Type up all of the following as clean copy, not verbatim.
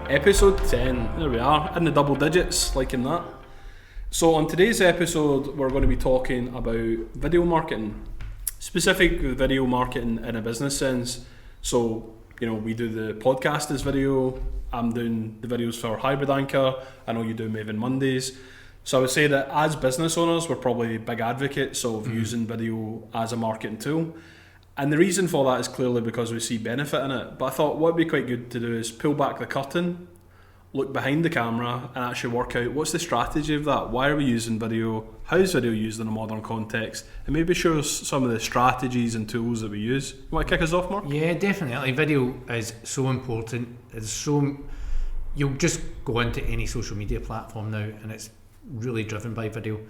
Episode 10, there we are, in the double digits, liking that. So on today's episode, we're going to be talking about video marketing, specific video marketing in a business sense. So, we do the podcast as video, I'm doing the videos for Hybrid Anchor, I know you do Maven Mondays. So I would say that as business owners, we're probably big advocates of using video as a marketing tool. And the reason for that is clearly because we see benefit in it. But I thought what would be quite good to do is pull back the curtain, look behind the camera and actually work out what's the strategy of that. Why are we using video? How is video used in a modern context? And maybe show us some of the strategies and tools that we use. You want to kick us off, Mark? Yeah, definitely. Video is so important. You'll just go into any social media platform now and it's really driven by video.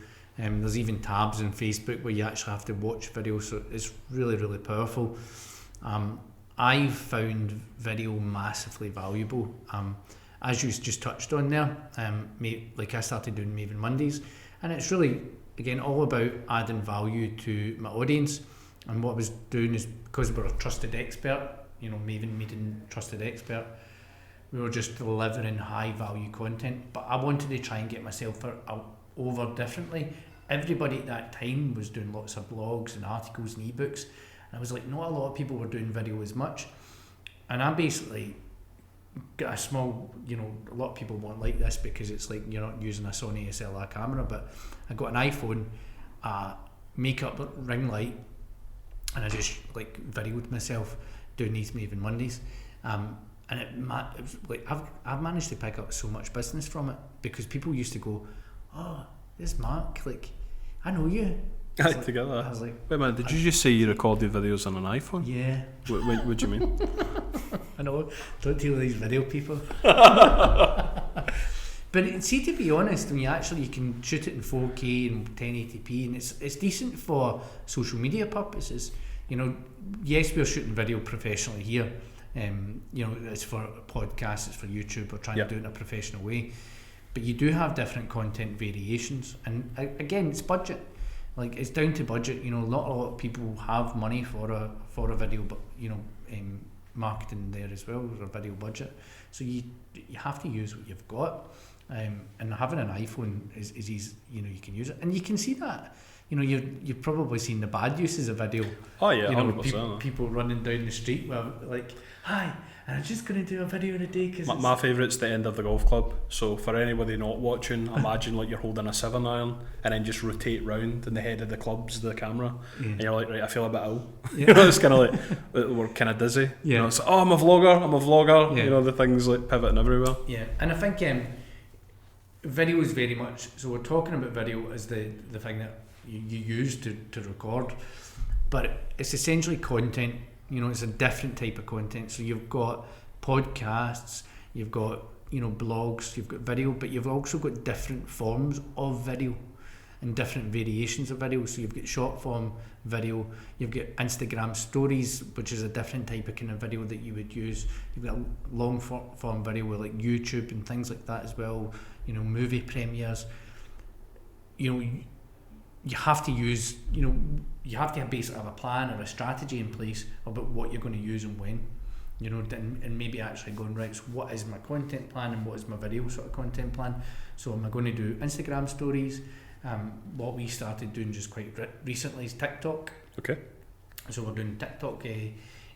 There's even tabs on Facebook where you actually have to watch video, so it's really, really powerful. I've found video massively valuable. As you just touched on there, I started doing Maven Mondays, and it's really, again, all about adding value to my audience. And what I was doing is, because we're a trusted expert, Maven meeting trusted expert, we were just delivering high value content, but I wanted to try and get myself over differently. Everybody at that time was doing lots of blogs and articles and ebooks, and I was like, not a lot of people were doing video as much. And I basically got a small, a lot of people won't like this because it's like you're not using a Sony SLR camera, but I got an iPhone, makeup ring light, and I just videoed myself doing these Maven Mondays. And it was like I've managed to pick up so much business from it because people used to go, "Oh, this Mark, I know you." Together. I was like, wait a minute, did you just say you recorded videos on an iPhone? Yeah. What do you mean? I know, don't deal with these video people. But see, to be honest, when you can shoot it in 4K and 1080p, and it's decent for social media purposes. Yes, we're shooting video professionally here. It's for podcasts, it's for YouTube, we're trying to do it in a professional way. But you do have different content variations, and again, it's budget. It's down to budget. Not a lot of people have money for a video, but marketing there as well, or a video budget. So you have to use what you've got, and having an iPhone is easy. You can use it, and you can see that. You've probably seen the bad uses of video. Oh yeah, 100%. People running down the street with hi, and I'm just going to do a video in a day because my favourite's the end of the golf club. So for anybody not watching, imagine you're holding a 7-iron and then just rotate round and the head of the club's the camera, and you're like, right, I feel a bit ill. It's kind of we're kind of dizzy. It's like, oh, I'm a vlogger. Yeah. The things pivoting everywhere. Yeah, and I think video is very much, so we're talking about video as the thing that you use to record, but it's essentially content. It's a different type of content. So you've got podcasts, you've got blogs, you've got video, but you've also got different forms of video and different variations of video. So you've got short form video, you've got Instagram stories, which is a different type of kind of video that you would use. You've got long form video with YouTube and things like that as well. Movie premieres. You have to use, you have to basically have a plan or a strategy in place about what you're going to use and when, and maybe actually going, right, so what is my content plan and what is my video sort of content plan? So am I going to do Instagram stories? What we started doing just quite recently is TikTok. Okay. So we're doing TikTok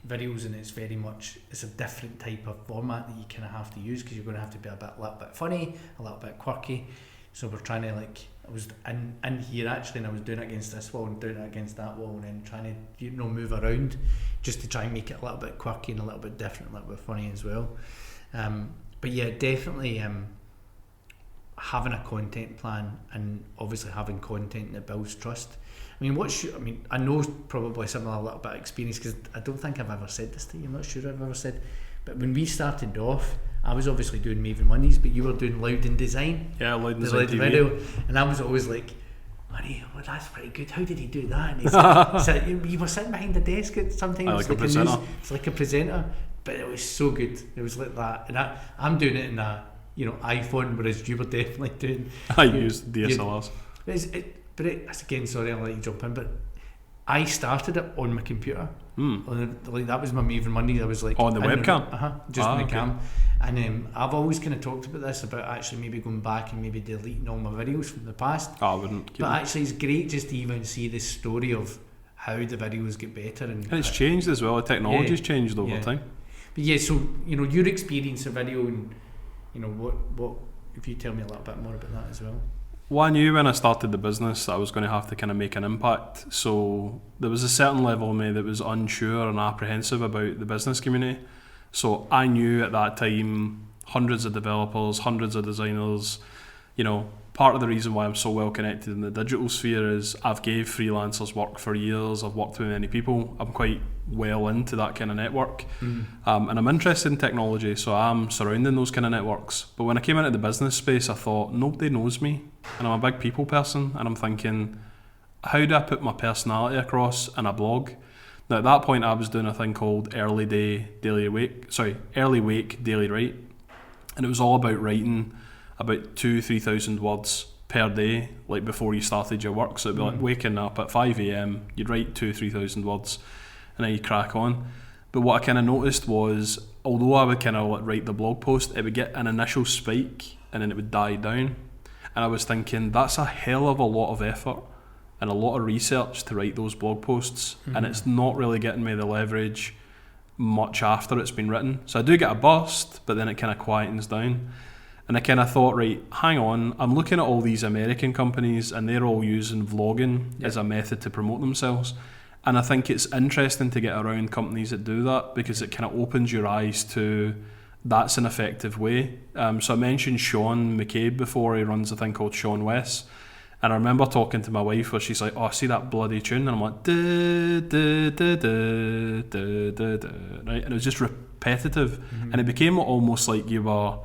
videos, and it's a different type of format that you kind of have to use because you're going to have to be a little bit funny, a little bit quirky. So we're trying to I was in here actually, and I was doing it against this wall and doing it against that wall, and then trying to move around just to try and make it a little bit quirky and a little bit different, a little bit funny as well. But yeah, definitely having a content plan and obviously having content that builds trust. I know probably some of a little bit of experience because I don't think I've ever said this to you. I'm not sure I've ever said, but when we started off, I was obviously doing Maven Mondays, but you were doing Loud and Design. Yeah, Loud and Design TV. Video, and I was always like, Money, well, that's pretty good. How did he do that? And so you were sitting behind the desk at sometimes. It's like a presenter, but it was so good. It was like that, and I'm doing it in a iPhone, whereas you were definitely doing. I used DSLRs. But it's again, sorry, I'll let you jump in, but I started it on my computer. Like that was my Maven Monday. I was like on the webcam, just on the cam. And I've always kind of talked about this, about actually maybe going back and maybe deleting all my videos from the past. I wouldn't. But actually, it's great just to even see the story of how the videos get better, and it's changed as well. The technology's changed over time. But yeah, so your experience of video, and what if you tell me a little bit more about that as well. Well, I knew when I started the business that I was going to have to kind of make an impact. So there was a certain level of me that was unsure and apprehensive about the business community. So I knew at that time hundreds of developers, hundreds of designers. Part of the reason why I'm so well connected in the digital sphere is I've gave freelancers work for years. I've worked with many people. I'm quite well into that kind of network. And I'm interested in technology, so I'm surrounding those kind of networks. But when I came into the business space, I thought, nobody knows me. And I'm a big people person, and I'm thinking, how do I put my personality across in a blog? Now at that point I was doing a thing called Early Wake, Daily Write. And it was all about writing about 2,000-3,000 words per day, like before you started your work. So it'd be like waking up at 5 a.m, you'd write 2,000-3,000 words, and then you crack on. But what I kind of noticed was, although I would kind of write the blog post, it would get an initial spike and then it would die down. And I was thinking, that's a hell of a lot of effort and a lot of research to write those blog posts, and it's not really getting me the leverage much after it's been written. So I do get a burst, but then it kind of quietens down. And I kind of thought, right, hang on, I'm looking at all these American companies and they're all using vlogging as a method to promote themselves. And I think it's interesting to get around companies that do that, because it kind of opens your eyes to that's an effective way. So I mentioned Sean McCabe before. He runs a thing called Sean West. And I remember talking to my wife where she's like, oh, see that bloody tune? And I'm like, duh, duh, duh, duh, duh, duh, duh, right? And it was just repetitive. And it became almost like you were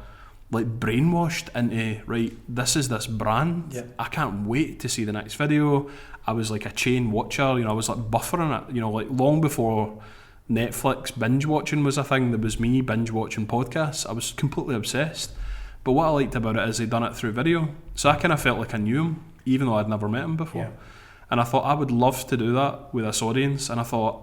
like brainwashed into, right, this is this brand. I can't wait to see the next video. I was like a chain watcher, I was like buffering it, like long before Netflix binge watching was a thing. There was me binge watching podcasts. I was completely obsessed. But what I liked about it is they'd done it through video. So I kind of felt like I knew him, even though I'd never met him before. And I thought I would love to do that with this audience. And I thought,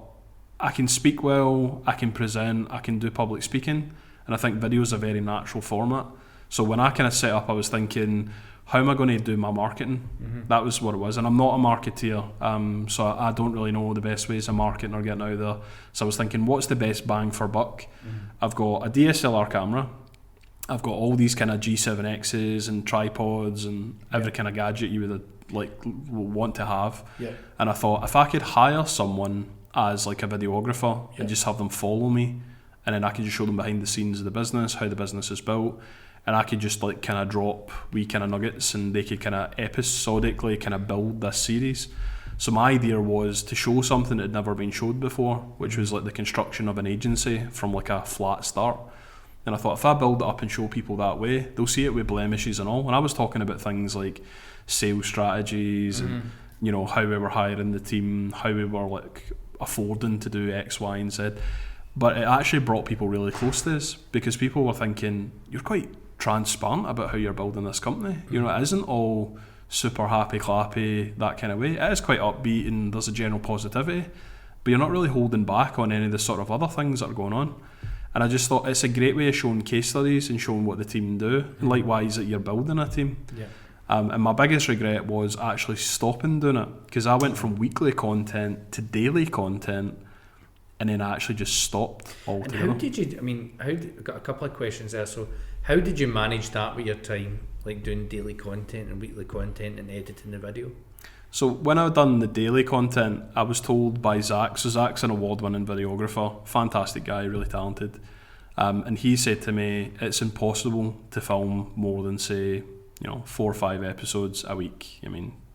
I can speak well, I can present, I can do public speaking. And I think video is a very natural format. So when I kind of set up, I was thinking, how am I going to do my marketing? That was what it was. And I'm not a marketeer, so I don't really know the best ways of marketing or getting out there. So I was thinking, what's the best bang for buck? I've got a DSLR camera. I've got all these kind of G7Xs and tripods and every kind of gadget you would want to have. And I thought, if I could hire someone as like a videographer and just have them follow me, and then I could just show them behind the scenes of the business, how the business is built, and I could just like kind of drop wee kind of nuggets, and they could kind of episodically kind of build this series. So my idea was to show something that had never been showed before, which was like the construction of an agency from like a flat start. And I thought, if I build it up and show people that way, they'll see it with blemishes and all. And I was talking about things like sales strategies and how we were hiring the team, how we were like affording to do X, Y, and Z. But it actually brought people really close to us, because people were thinking, you're quite transparent about how you're building this company. It isn't all super happy clappy, that kind of way. It is quite upbeat and there's a general positivity, but you're not really holding back on any of the sort of other things that are going on. And I just thought it's a great way of showing case studies and showing what the team do, and likewise that you're building a team. And my biggest regret was actually stopping doing it, because I went from weekly content to daily content, and then I actually just stopped altogether. And how did you, I've got a couple of questions there. So how did you manage that with your time, like doing daily content and weekly content and editing the video? So when I done the daily content, I was told by Zach, so Zach's an award-winning videographer, fantastic guy, really talented, and he said to me, it's impossible to film more than, say, 4 or 5 episodes a week.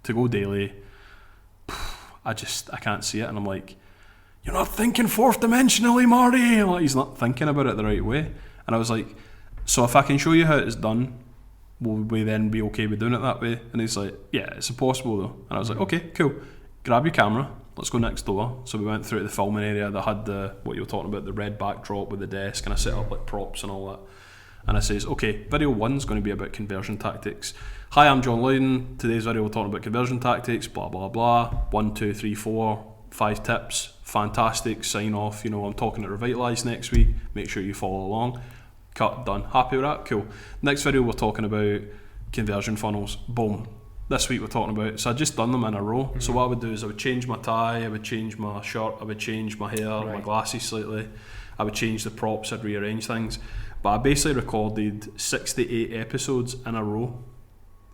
To go daily, I can't see it. And I'm like, you're not thinking fourth dimensionally, Marty. Like, he's not thinking about it the right way. And I was like, so if I can show you how it's done, will we then be okay with doing it that way? And he's like, yeah, it's impossible though. And I was like, okay, cool. Grab your camera, let's go next door. So we went through to the filming area that had what you were talking about, the red backdrop with the desk, and I set up like props and all that. And I says, okay, video 1's going to be about conversion tactics. Hi, I'm John Lydon. Today's video we're talking about conversion tactics, blah, blah, blah. 1, 2, 3, 4. 5 tips, fantastic, sign off. I'm talking at Revitalise next week, make sure you follow along. Cut, done. Happy with that? Cool. Next video we're talking about conversion funnels. Boom. This week we're talking about, so I just done them in a row. So what I would do is I would change my tie, I would change my shirt, I would change my hair, my glasses slightly, I would change the props, I'd rearrange things. But I basically recorded 6 to 8 episodes in a row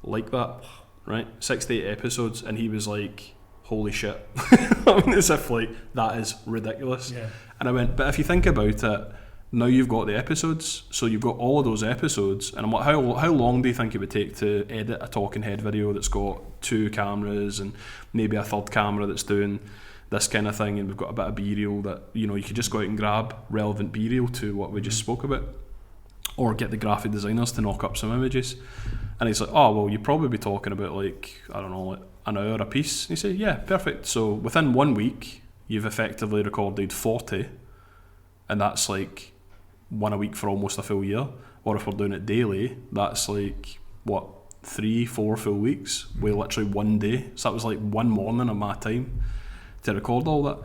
like that, right? 6 to 8 episodes, and he was like, holy shit. I mean, as if like, that is ridiculous. Yeah. And I went, but if you think about it, now you've got the episodes, so you've got all of those episodes, and I'm like, how long do you think it would take to edit a talking head video that's got 2 cameras and maybe a third camera that's doing this kind of thing, and we've got a bit of B-reel that, you could just go out and grab relevant B-reel to what we just spoke about, or get the graphic designers to knock up some images. And he's like, oh, well, you'd probably be talking about like, I don't know, like an hour a piece. And he said, yeah, perfect. So within 1 week, you've effectively recorded 40, and that's like 1 a week for almost a full year. Or if we're doing it daily, that's like, 3-4 full weeks with literally 1 day. So that was like 1 morning of my time to record all that.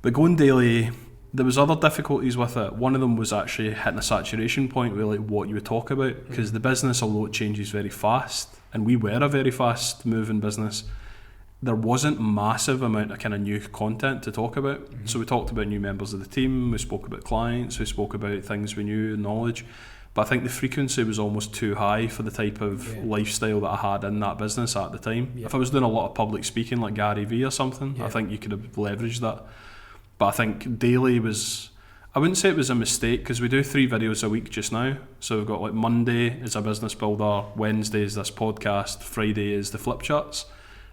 But going daily, there was other difficulties with it. One of them was actually hitting a saturation point with like what you would talk about, because the business, although it changes very fast, and we were a very fast moving business, there wasn't massive amount of kind of new content to talk about. So we talked about new members of the team, we spoke about clients, we spoke about things we knew, knowledge. But I think the frequency was almost too high for the type of lifestyle that I had in that business at the time. If I was doing a lot of public speaking like Gary Vee or something, I think you could have leveraged that. But I think daily was, I wouldn't say it was a mistake, because we do 3 videos a week just now. So we've got like Monday is a business builder, Wednesday is this podcast, Friday is the flip charts.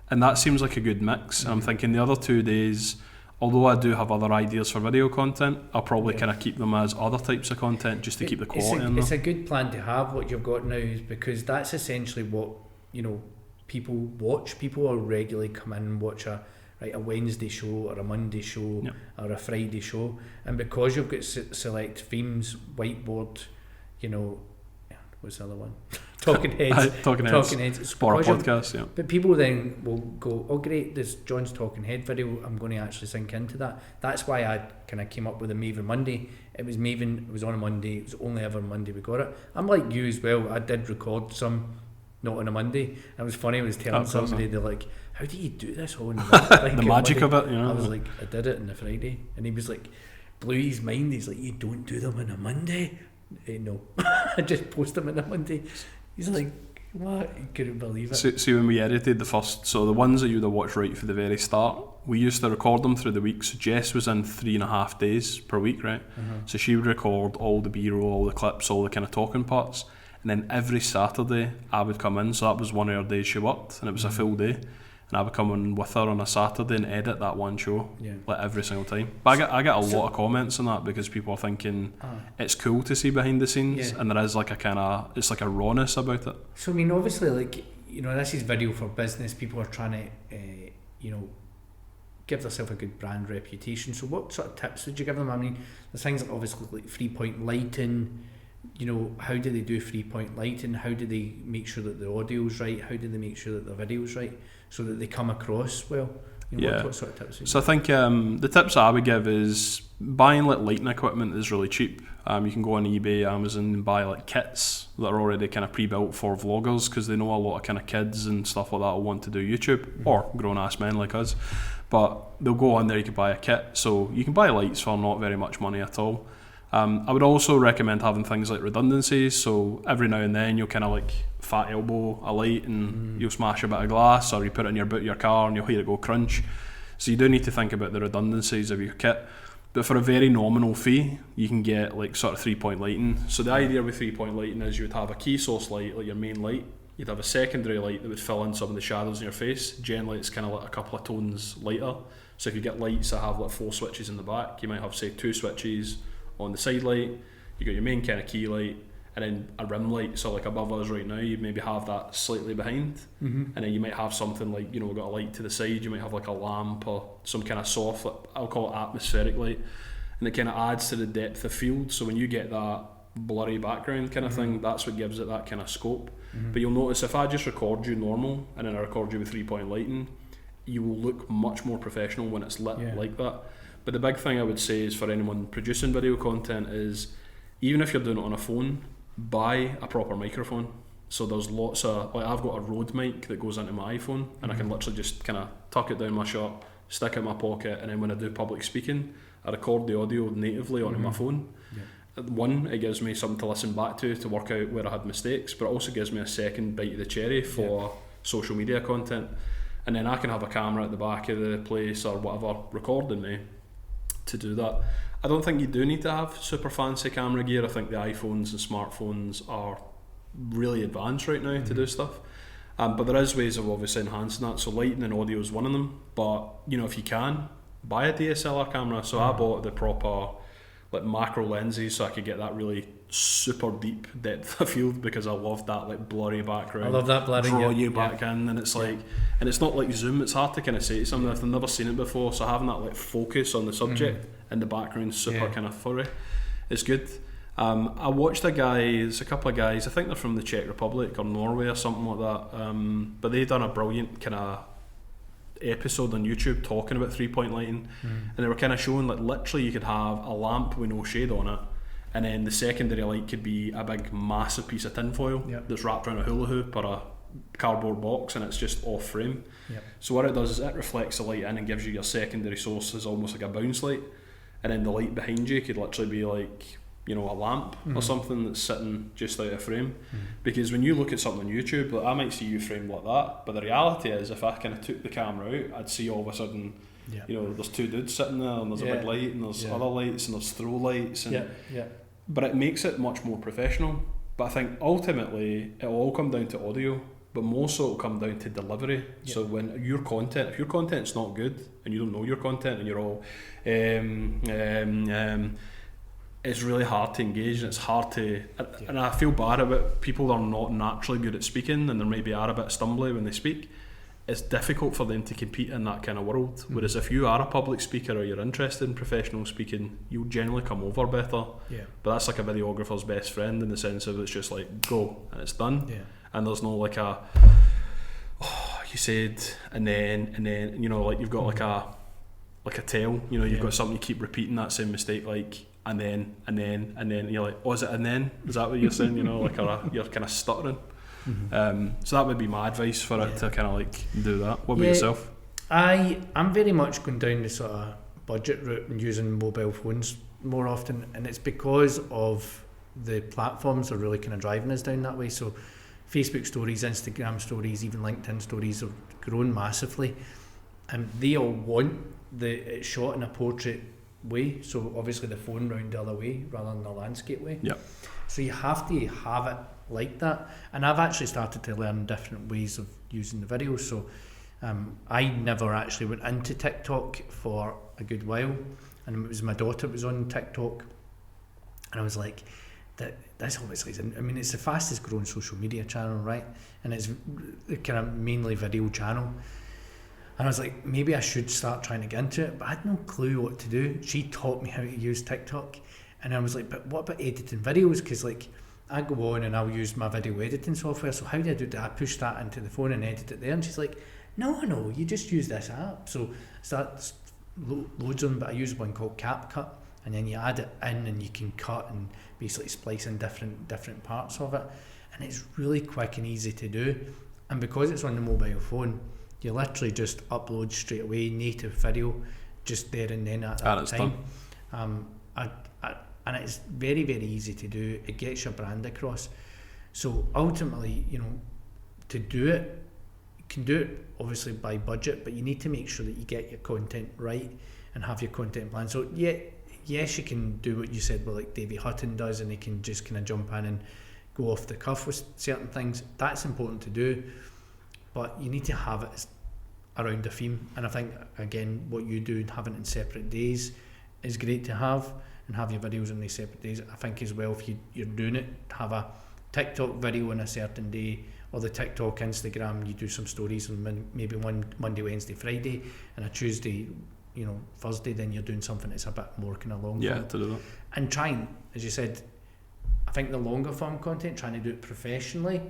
And that seems like a good mix. And I'm thinking the other 2 days, although I do have other ideas for video content, I'll probably kind of keep them as other types of content just to keep the quality in there. It's a good plan to have what you've got now, is because that's essentially what people watch. People will regularly come in and watch a Wednesday show or a Monday show or a Friday show, and because you've got select themes, whiteboard, what's the other one? Talking heads. Talking heads. Or a podcast, But people then will go, oh great, there's John's talking head video, I'm going to actually sink into that. That's why I kind of came up with a Maven Monday. It was on a Monday, it was only ever Monday we got it. I'm like you as well, I did record some not on a Monday. And it was funny, I was telling somebody, they're like, how do you do this on the magic Monday? of it, I was like, I did it on the Friday. And he was like, blew his mind, he's like, you don't do them on a Monday? No, I just post them on a Monday. He's like, what? He couldn't believe it. See, when we edited the first, so the ones that you would have watched right from the very start, we used to record them through the week. So Jess was in 3.5 days per week, right? So she would record all the B-roll, all the clips, all the kind of talking parts, and then every Saturday I would come in. So that was one of her days she worked, and it was a full day, and I would come in with her on a Saturday and edit that one show, like every single time. But I get a lot of comments on that, because people are thinking it's cool to see behind the scenes, and there is like a kind of, it's like a rawness about it. So I mean, obviously, like, this is video for business. People are trying to, give themselves a good brand reputation. So what sort of tips would you give them? I mean, there's things like obviously like 3-point lighting. How do they do 3-point lighting? How do they make sure that the audio's right? How do they make sure that the video's right, so that they come across well? What sort of tips? So I think the tips I would give is buying like lighting equipment is really cheap. You can go on eBay, Amazon, and buy like kits that are already kind of pre-built for vloggers, because they know a lot of kind of kids and stuff like that will want to do YouTube, or grown-ass men like us. But they'll go on there, you can buy a kit. So you can buy lights for not very much money at all. I would also recommend having things like redundancies. So every now and then you'll kind of like fat elbow a light and you'll smash a bit of glass, or you put it in your boot of your car and you'll hear it go crunch. So you do need to think about the redundancies of your kit. But for a very nominal fee, you can get like sort of 3-point lighting. So the idea with 3-point lighting is you would have a key source light, like your main light. You'd have a secondary light that would fill in some of the shadows in your face. Generally it's kind of like a couple of tones lighter. So if you get lights that have like 4 switches in the back, you might have say 2 switches on the side light. You got your main kind of key light, and then a rim light. So like above us right now, you maybe have that slightly behind, and then you might have something like, we've got a light to the side. You might have like a lamp or some kind of soft, like, I'll call it atmospheric light, and it kind of adds to the depth of field. So when you get that blurry background kind of thing, that's what gives it that kind of scope. But you'll notice if I just record you normal and then I record you with 3-point lighting, you will look much more professional when it's lit like that. But the big thing I would say is for anyone producing video content is, even if you're doing it on a phone, buy a proper microphone. So there's lots of, like, I've got a Rode mic that goes into my iPhone, and I can literally just kind of tuck it down my shirt, stick it in my pocket, and then when I do public speaking, I record the audio natively onto my phone. One, it gives me something to listen back to work out where I had mistakes, but it also gives me a second bite of the cherry for social media content. And then I can have a camera at the back of the place or whatever recording me to do that. I don't think you do need to have super fancy camera gear. I think the iPhones and smartphones are really advanced right now to do stuff. But there is ways of obviously enhancing that. So lighting and audio is one of them. But, you know, if you can, buy a DSLR camera. So I bought the proper like macro lenses so I could get that really super deep depth of field, because I love that like blurry background. I love that blurry. Draw you back in, and it's like, and it's not like zoom. It's hard to kind of say to something if they've never seen it before. So having that like focus on the subject and the background super kind of furry, it's good. I watched there's a couple of guys, I think they're from the Czech Republic or Norway or something like that, but they done a brilliant kind of episode on YouTube talking about 3-point lighting, and they were kind of showing like literally you could have a lamp with no shade on it, and then the secondary light could be a big massive piece of tinfoil that's wrapped around a hula hoop or a cardboard box, and it's just off frame. So what it does is it reflects the light in and gives you your secondary source as almost like a bounce light, and then the light behind you could literally be like, you know, a lamp or something that's sitting just out of frame. Because when you look at something on YouTube, like, I might see you framed like that, but the reality is if I kind of took the camera out, I'd see all of a sudden, you know, there's two dudes sitting there, and there's a big light, and there's other lights, and there's throw lights, and but it makes it much more professional. But I think ultimately it'll all come down to audio, but more so it'll come down to delivery. So when if your content's not good and you don't know your content and you're all it's really hard to engage, and it's hard to and I feel bad about people that are not naturally good at speaking and they maybe are a bit stumbly when they speak. It's difficult for them to compete in that kind of world. Whereas if you are a public speaker or you're interested in professional speaking, you'll generally come over better. But that's like a videographer's best friend in the sense of it's just like go and it's done. And there's no like a you said and then you know, like you've got like a tale, you know, you've got something you keep repeating that same mistake, like and then you're like, oh, is it and then? Is that what you're saying? You know, like you're kind of stuttering. So that would be my advice for it to kind of like do that. What about yourself? I'm very much going down the sort of budget route and using mobile phones more often, and it's because of the platforms are really kind of driving us down that way. So Facebook stories, Instagram stories, even LinkedIn stories have grown massively, and they all want the shot in a portrait way, so obviously the phone round the other way rather than the landscape way. So you have to have it like that, and I've actually started to learn different ways of using the video. So I never actually went into TikTok for a good while, and it was my daughter was on TikTok, and I was like, this obviously isn't, I mean, it's the fastest growing social media channel, right? And it's kind of mainly video channel. And I was like, maybe I should start trying to get into it, but I had no clue what to do. She taught me how to use TikTok, and I was like, but what about editing videos? Because like I go on and I'll use my video editing software, so how do I do that? I push that into the phone and edit it there. And she's like, no, you just use this app. So that's loads of them, but I use one called CapCut, and then you add it in and you can cut and basically splice in different parts of it, and it's really quick and easy to do. And because it's on the mobile phone, you literally just upload straight away native video just there and then at that time. And it's very, very easy to do. It gets your brand across. So ultimately, you know, to do it, you can do it obviously by budget, but you need to make sure that you get your content right and have your content plan. So yes, you can do what you said, well, like Davey Hutton does, and he can just kind of jump in and go off the cuff with certain things. That's important to do, but you need to have it around a theme. And I think, again, what you do, having it in separate days is great to have, and have your videos on these separate days. I think as well, if you're doing it, have a TikTok video on a certain day, or the TikTok, Instagram, you do some stories on maybe one Monday, Wednesday, Friday, and a Tuesday, you know, Thursday, then you're doing something that's a bit more kind of long form. To do that. And trying, as you said, I think the longer form content, trying to do it professionally,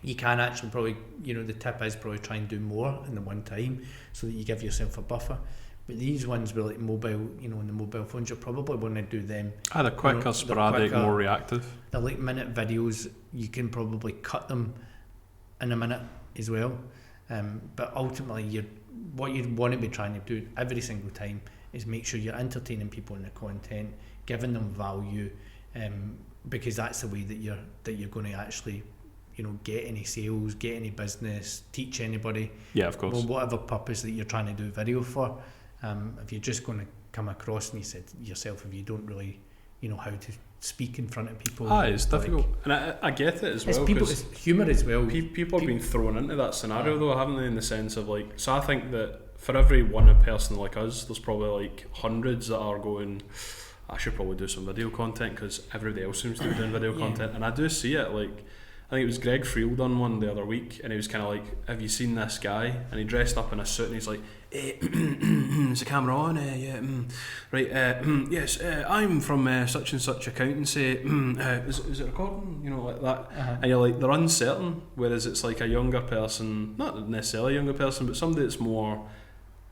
You can actually probably, the tip is probably try and do more in the one time so that you give yourself a buffer. But these ones with like mobile, on the mobile phones, you're probably want to do them. They're quicker, sporadic, more reactive. They're like minute videos. You can probably cut them in a minute as well. But ultimately, what you want to be trying to do every single time is make sure you're entertaining people in the content, giving them value, because that's the way that you're going to actually, get any sales, get any business, teach anybody. Yeah, of course. Well, whatever purpose that you're trying to do video for. If you're just going to come across, and you said yourself, if you don't really, how to speak in front of people. It's difficult, and I get it as well. It's humour as well. People have been thrown into that scenario though, haven't they? In the sense of like, so I think that for every one person like us, there's probably like hundreds that are going, I should probably do some video content because everybody else seems to be doing video content, and I do see it. Like, I think it was Greg Friel done one the other week, and he was kind of like, have you seen this guy? And he dressed up in a suit, and he's like, is the camera on? Yes, I'm from such and such accountancy. Is it recording? Like that. And you're like, they're uncertain, whereas it's like a younger person, not necessarily a younger person, but somebody that's more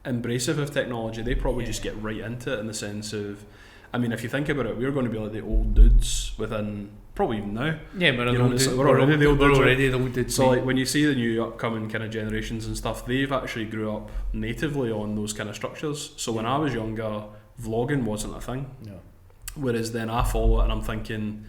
embracive of technology, they probably just get right into it in the sense of, I mean, if you think about it, we're going to be like the old dudes within, probably even now. Yeah, we're already the old dudes. So like when you see the new upcoming kind of generations and stuff, they've actually grew up natively on those kind of structures. So when I was younger, vlogging wasn't a thing. No. Whereas then I follow it and I'm thinking,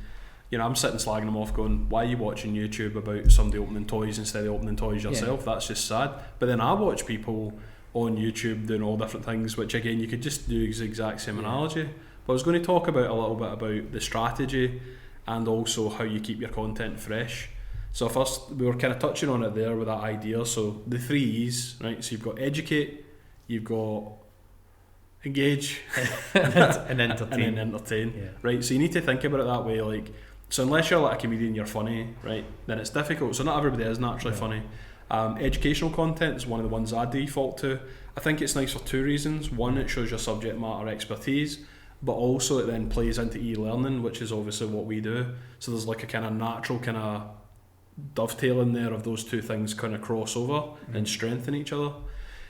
I'm sitting slagging them off going, why are you watching YouTube about somebody opening toys instead of opening toys yourself? That's just sad. But then I watch people on YouTube doing all different things, which again, you could just do the exact same analogy. But I was going to talk about a little bit about the strategy and also how you keep your content fresh. So first, we were kind of touching on it there with that idea. So the 3 E's, right? So you've got educate, you've got engage, and entertain. And then entertain, right? So you need to think about it that way. Like, so unless you're like a comedian, you're funny, right? Then it's difficult. So not everybody is naturally funny. Educational content is one of the ones I default to. I think it's nice for 2 reasons. One, it shows your subject matter expertise, but also it then plays into e-learning, which is obviously what we do. So there's like a kind of natural kind of dovetailing there of those 2 things kind of cross over and strengthen each other.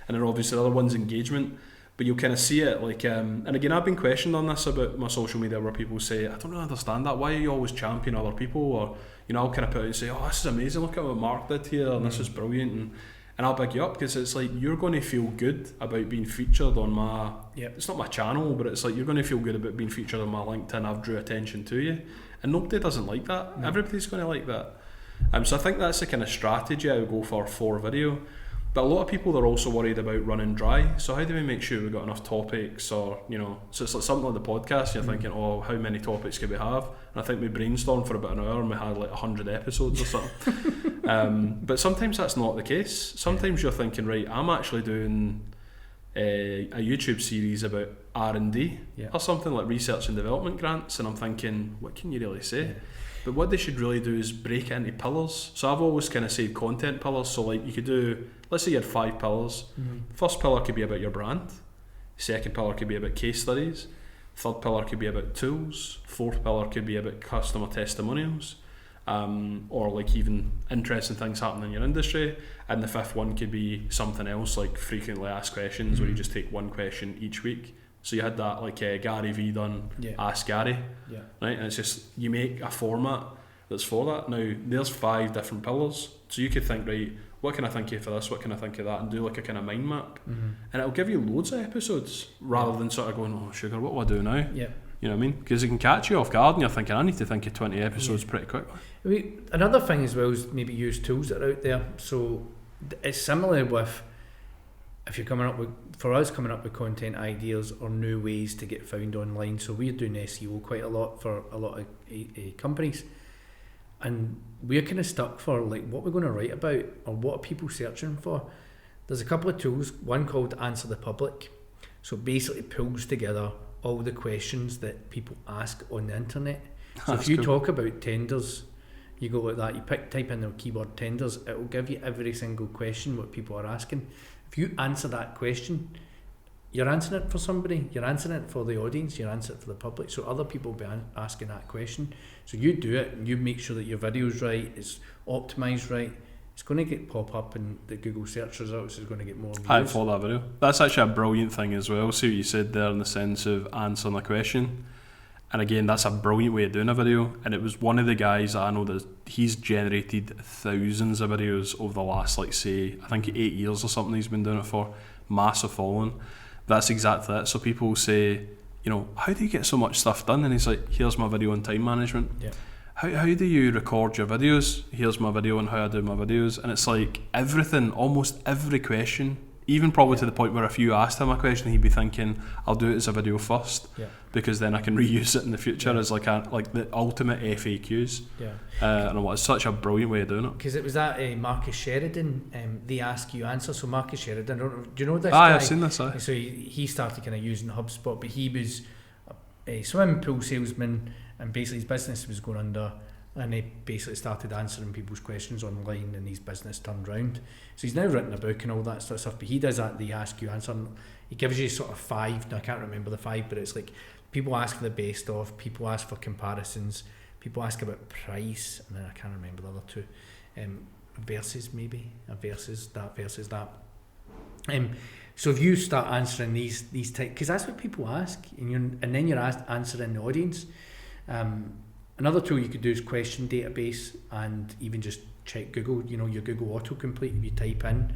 And then obviously the other one's engagement, but you'll kind of see it like, and again, I've been questioned on this about my social media where people say, I don't really understand that, why are you always championing other people? Or, I'll kind of put out and say, oh, this is amazing, look at what Mark did here, and this is brilliant, and I'll big you up, because it's like, you're going to feel good about being featured on my, it's not my channel, but it's like, you're going to feel good about being featured on my LinkedIn, I've drew attention to you, and nobody doesn't like that. Everybody's going to like that. So I think that's the kind of strategy I would go for video. But a lot of people are also worried about running dry. So how do we make sure we've got enough topics, or so it's like something like the podcast, you're thinking, oh, how many topics can we have? And I think we brainstormed for about an hour and we had like 100 episodes or something. But sometimes that's not the case. Sometimes you're thinking, right, I'm actually doing a YouTube series about R&D or something like research and development grants, and I'm thinking, what can you really say? But what they should really do is break it into pillars. So I've always kind of said content pillars. So like you could do, let's say you had 5 pillars. First pillar could be about your brand. Second pillar could be about case studies. Third pillar could be about tools. Fourth pillar could be about customer testimonials, or like even interesting things happening in your industry. And the fifth one could be something else like frequently asked questions, where you just take one question each week. So you had that like Gary V done, Ask Gary, right? And it's just, you make a format that's for that. Now there's 5 different pillars, so you could think, right, what can I think of for this, what can I think of that, and do like a kind of mind map, and it'll give you loads of episodes rather than sort of going, oh sugar, what do I do now? You know what I mean? Because it can catch you off guard and you're thinking, I need to think of 20 episodes pretty quickly. Another thing as well is maybe use tools that are out there. So it's similar with, if you're coming up with content ideas or new ways to get found online. So we're doing SEO quite a lot for a lot of companies, and we're kind of stuck for like what we're going to write about or what are people searching for. There's a couple of tools, one called Answer the Public. So basically pulls together all the questions that people ask on the internet. So if you talk about tenders, you go like that, you type in the keyword tenders, it will give you every single question what people are asking. If you answer that question, you're answering it for somebody, you're answering it for the audience, you're answering it for the public, so other people will be asking that question. So you do it, and you make sure that your video's right, it's optimised right, it's going to get pop up in the Google search results, is going to get more views. I follow that video. That's actually a brilliant thing as well. See what you said there in the sense of answering a question. And again, that's a brilliant way of doing a video. And it was one of the guys that I know that he's generated thousands of videos over the last, like, say, I think 8 years or something he's been doing it for. Massive following. That's exactly it. So people will say, you know, how do you get so much stuff done? And he's like, here's my video on time management. Yeah. How do you record your videos? Here's my video on how I do my videos. And it's like everything, almost every question, even probably to the point where if you asked him a question, he'd be thinking, I'll do it as a video first, because then I can reuse it in the future as like the ultimate FAQs. Yeah. And it's such a brilliant way of doing it. Because it was that Marcus Sheridan, they ask you answer. So Marcus Sheridan, do you know this guy? I've seen this. So he started kind of using HubSpot, but he was a swimming pool salesman, and basically his business was going under, and he basically started answering people's questions online, and his business turned round. So he's now written a book and all that sort of stuff, but he does that, the ask you answer, and he gives you sort of 5, now I can't remember the 5, but it's like people ask for the best of, people ask for comparisons, people ask about price, and then I can't remember the other 2, versus maybe, versus that. So if you start answering these type, because that's what people ask, and then you're answering the audience. Another tool you could do is question database, and even just check Google, you know, your Google autocomplete. If you type in,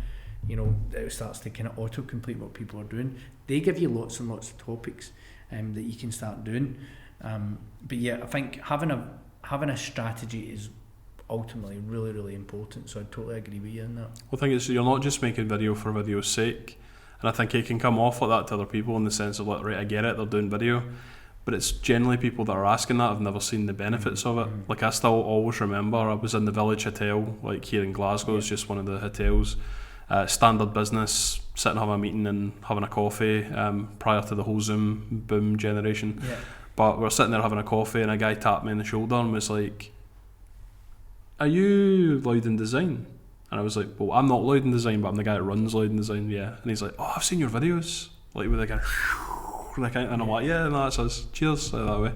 you know, it starts to kind of autocomplete what people are doing. They give you lots and lots of topics that you can start doing. But yeah, I think having a strategy is ultimately really, really important. So I totally agree with you on that. Well, I think it's, you're not just making video for video's sake. And I think it can come off like that to other people in the sense of, like, right, I get it, they're doing video. But it's generally people that are asking that have never seen the benefits of it. Like, I still always remember I was in the Village Hotel, like here in Glasgow, it's just one of the hotels, standard business, sitting having a meeting and having a coffee prior to the whole Zoom boom generation. Yeah. But we're sitting there having a coffee, and a guy tapped me on the shoulder and was like, "Are you Loudon Design?" And I was like, "Well, I'm not Loudon Design, but I'm the guy that runs Loudon Design, yeah." And he's like, "Oh, I've seen your videos," like with a kind of and I'm like, yeah, no, that's us, cheers, like that way.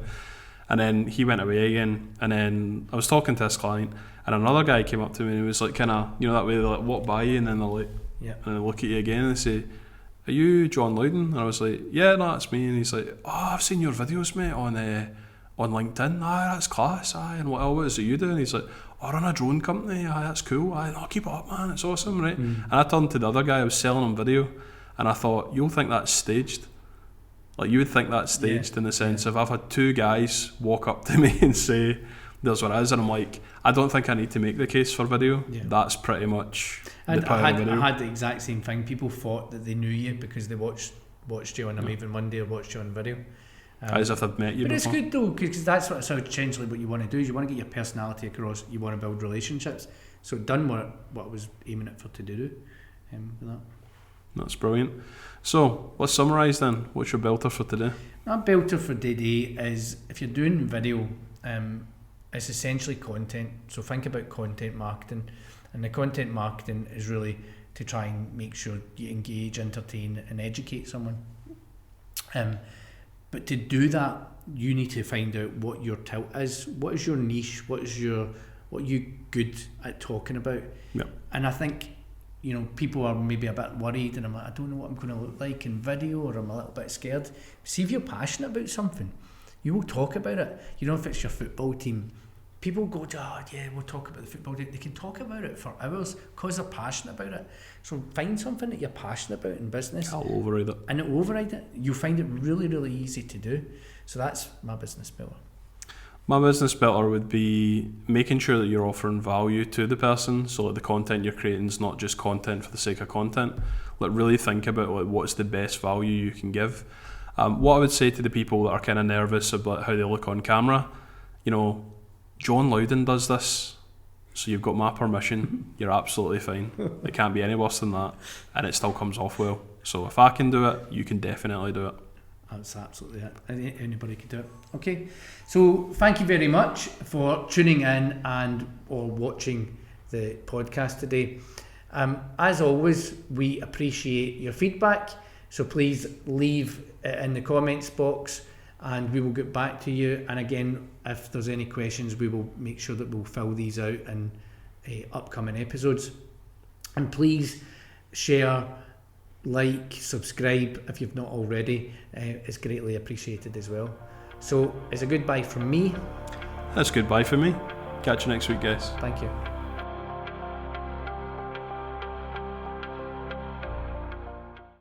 And then he went away again, and then I was talking to this client, and another guy came up to me and he was like, kind of, you know, that way they like walk by you and then they're like, and they look at you again and they say, "Are you John Loudon?" And I was like, "Yeah, no, that's me." And he's like, "Oh, I've seen your videos, mate, on LinkedIn. Aye, that's class. Aye, and what is it you do?" And he's like, "Oh, I run a drone company. Aye, that's cool. Aye, no, keep it up, man, it's awesome, right?" And I turned to the other guy, I was selling him video, and I thought, you'll think that's staged. Like, you would think that's staged in the sense of, I've had 2 guys walk up to me and say, "There's what it is," and I'm like, I don't think I need to make the case for video. That's pretty much the power of video. I had the exact same thing. People thought that they knew you because they watched you on a Maven Monday or watched you on video. As if I've met you but before. It's good though, because that's essentially what you want to do, is you want to get your personality across, you want to build relationships. So done what I was aiming it for to do with that. That's brilliant. So let's summarise then. What's your belter for today? My belter for today is, if you're doing video, it's essentially content. So think about content marketing, and the content marketing is really to try and make sure you engage, entertain and educate someone. But to do that, you need to find out what your tilt is. What is your niche? What are you good at talking about? Yep. And I think, you know, people are maybe a bit worried, and I'm like, I don't know what I'm going to look like in video, or I'm a little bit scared. See, if you're passionate about something, you will talk about it. You know, if it's your football team, people go, "Oh yeah, we'll talk about the football team." They can talk about it for hours because they're passionate about it. So find something that you're passionate about in business. I'll override it. And override it. You'll find it really, really easy to do. So that's my business belter. My business belter would be making sure that you're offering value to the person, so like the content you're creating is not just content for the sake of content. Like, really think about, like, what's the best value you can give. What I would say to the people that are kind of nervous about how they look on camera, you know, John Loudon does this, so you've got my permission, you're absolutely fine. It can't be any worse than that, and it still comes off well. So if I can do it, you can definitely do it. That's absolutely it. Anybody can do it. Okay, so thank you very much for tuning in or watching the podcast today. As always, we appreciate your feedback. So please leave it in the comments box and we will get back to you. And again, if there's any questions, we will make sure that we'll fill these out in upcoming episodes. And please share, like, subscribe if you've not already. It's greatly appreciated as well. So it's a goodbye from me. That's goodbye from me. Catch you next week, guys. Thank you.